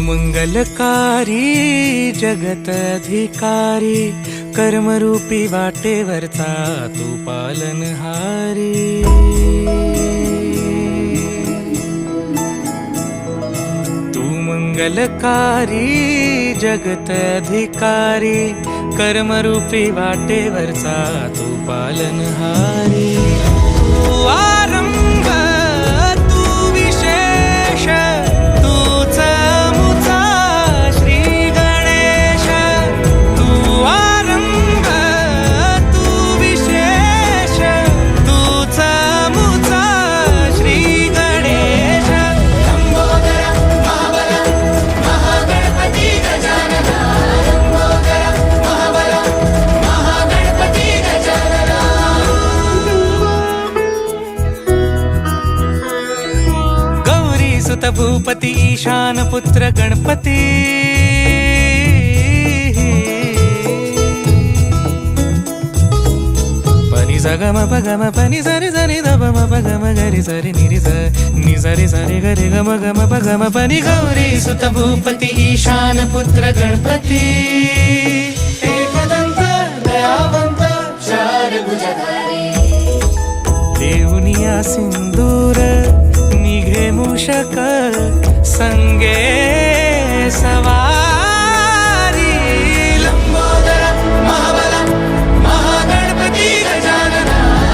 मंगलकारी जगत अधिकारी, कर्मरूपी वाटेवरचा तू पालनहारी। तू मंगलकारी जगत अधिकारी, कर्मरूपी वाटेवरचा तू पालनहारी। तू आरंभ तू विशेष, तूच मुचा श्री गणेश। तू आरंभ तू विशेष, तूच मुचा श्री गणेश। लंबोदर महाबल महागणपती गजानना, लंबोदर महाबल महागणपती गजानना। गौरी सुत भूपती ईशान पुत्र गणपती, पनी सगम पगम पनी सरि सरि द म पगम गरि सरि निरि स नि सरि सरि गरि गम गम पगम पनी। गौरी सुत भूपती ईशान पुत्र गणपती, एकदंत दयावंत चार भुजधारी। देऊनिया सिंदूर निघे मूषक, संगे सवा